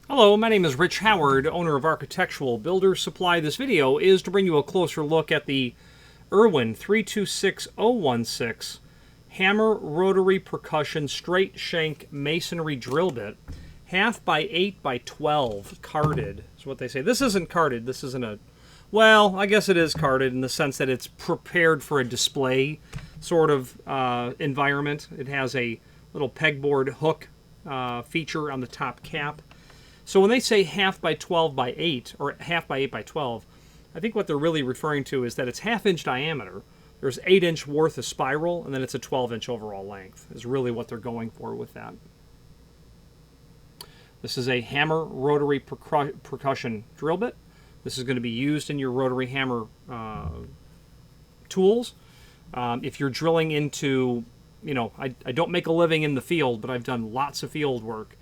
Hello, my name is Rich Howard, owner of Architectural Builders Supply. This video is to bring you a closer look at the Irwin 326016 Hammer Rotary Percussion Straight Shank Masonry Drill Bit, half by 8 by 12, carded. That's what they say. This isn't carded. This isn't a... Well, I guess it is carded in the sense that it's prepared for a display sort of environment. It has a little pegboard hook feature on the top cap. So when they say half by 12 by 8, or half by 8 by 12, I think what they're really referring to is that it's half-inch diameter. There's 8-inch worth of spiral, and then it's a 12-inch overall length, is really what they're going for with that. This is a hammer rotary percussion drill bit. This is going to be used in your rotary hammer tools. If you're drilling into, I don't make a living in the field, but I've done lots of field work.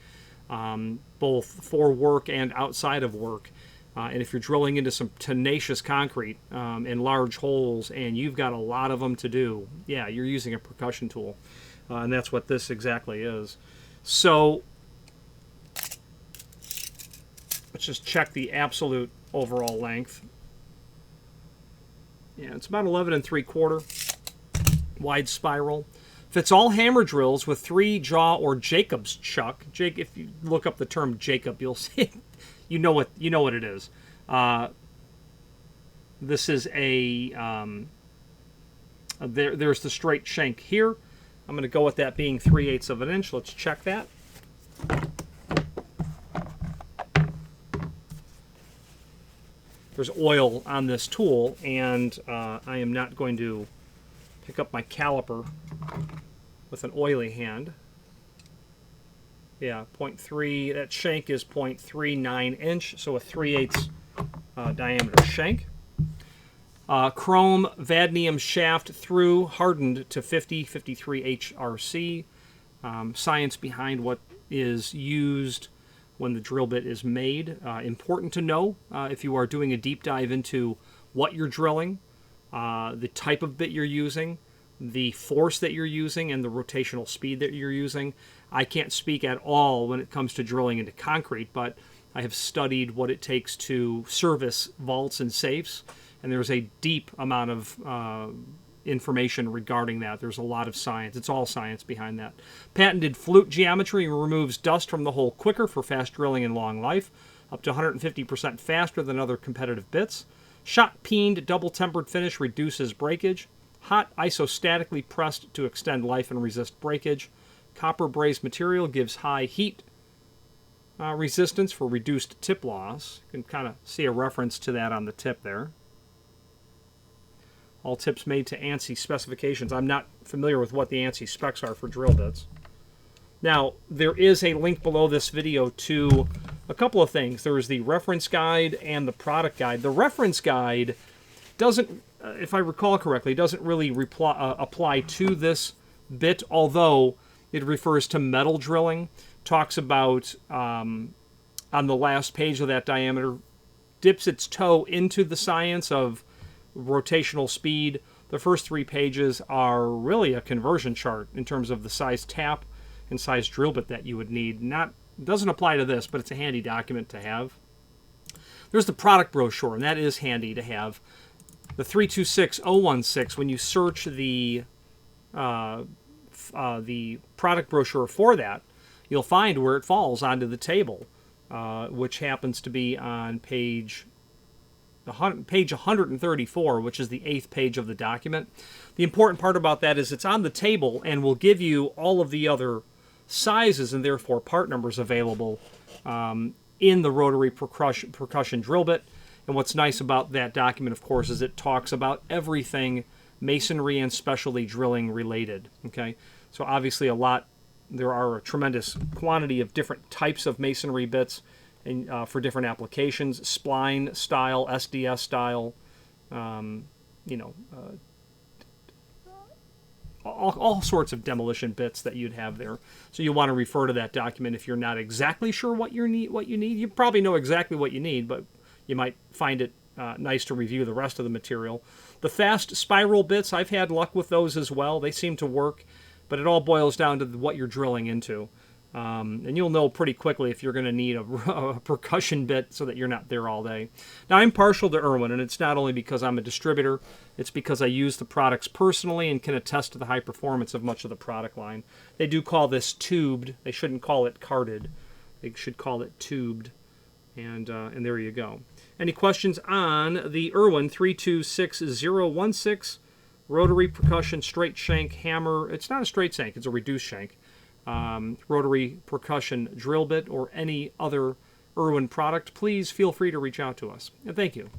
Both for work and outside of work. And if you're drilling into some tenacious concrete in large holes and you've got a lot of them to do, yeah, you're using a percussion tool. And that's what this exactly is. So let's just check the absolute overall length. Yeah, it's about 11 3/4 wide spiral. Fits all hammer drills with 3 jaw or Jacob's chuck. If you look up the term Jacob, you'll see you know what it is. This is a there's the straight shank here. I'm going to go with that being 3/8 of an inch. Let's check that. There's oil on this tool, and I am not going to pick up my caliper with an oily hand. Yeah, 0.3, that shank is 0.39 inch, so a 3/8 diameter shank. Chrome vadnium shaft through, hardened to 53 HRC. Science behind what is used when the drill bit is made. Important to know if you are doing a deep dive into what you're drilling, the type of bit you're using, the force that you're using, and the rotational speed that you're using. I can't speak at all when it comes to drilling into concrete, but I have studied what it takes to service vaults and safes, and there's a deep amount of information regarding that. There's a lot of science. It's all science behind that. Patented flute geometry removes dust from the hole quicker for fast drilling and long life, up to 150% faster than other competitive bits. Shot peened double tempered finish reduces breakage. Hot isostatically pressed to extend life and resist breakage. Copper brazed material gives high heat resistance for reduced tip loss. You can kind of see a reference to that on the tip there. All tips made to ANSI specifications. I'm not familiar with what the ANSI specs are for drill bits. Now, there is a link below this video to a couple of things. There is the reference guide and the product guide. The reference guide doesn't, if I recall correctly, doesn't really apply to this bit, although it refers to metal drilling. Talks about, on the last page of that diameter, dips its toe into the science of rotational speed. The first 3 pages are really a conversion chart in terms of the size tap and size drill bit that you would need. Doesn't apply to this, but it's a handy document to have. There's the product brochure, and that is handy to have. The 326016, when you search the product brochure for that, you'll find where it falls onto the table, which happens to be on page 134, which is the 8th page of the document. The important part about that is it's on the table and will give you all of the other sizes and therefore part numbers available in the rotary percussion drill bit. And what's nice about that document, of course, is it talks about everything masonry and specialty drilling related. Okay, so obviously there are a tremendous quantity of different types of masonry bits and for different applications, spline style, SDS style, all sorts of demolition bits that you'd have there. So you want to refer to that document if you're not exactly sure what you need. You probably know exactly what you need, but you might find it nice to review the rest of the material. The fast spiral bits, I've had luck with those as well. They seem to work, but it all boils down to what you're drilling into. And you'll know pretty quickly if you're going to need a percussion bit so that you're not there all day. Now, I'm partial to Irwin, and it's not only because I'm a distributor, it's because I use the products personally and can attest to the high performance of much of the product line. They do call this tubed. They shouldn't call it carded. They should call it tubed. And there you go. Any questions on the Irwin 326016 Rotary Percussion Straight Shank Hammer? It's not a straight shank, it's a reduced shank. Rotary Percussion drill bit, or any other Irwin product, please feel free to reach out to us. And thank you.